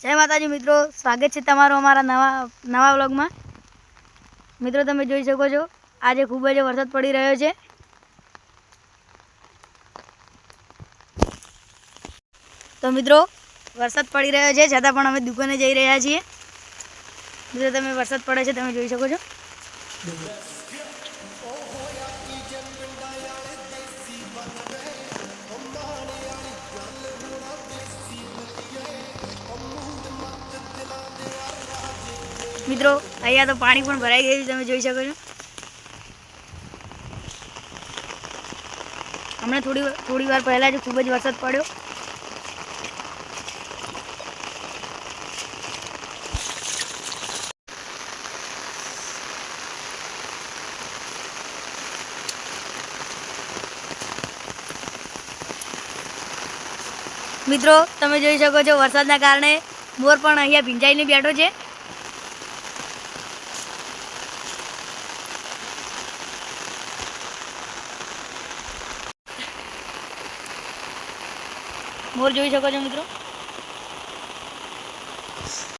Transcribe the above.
જય માતાજી મિત્રો, સ્વાગત છે તમારું અમારા નવા વ્લોગમાં। મિત્રો તમે જોઈ શકો છો આજે ખૂબ જ વરસાદ પડી રહ્યો છે। તો મિત્રો વરસાદ પડી રહ્યો છે છતાં પણ અમે દુકાને જઈ રહ્યા છીએ। મિત્રો તમે વરસાદ પડે છે તમે જોઈ શકો છો। મિત્રો અહીંયા તો પાણી પણ ભરાઈ ગયું તમે જોઈ શકો છો। હમણાં થોડી વાર પહેલા જ ખૂબ જ વરસાદ પડ્યો। મિત્રો તમે જોઈ શકો છો વરસાદના કારણે મોર પણ અહીંયા ભીંજાઈને બેઠો છે। મોર જોઈ શકો છો મિત્રો।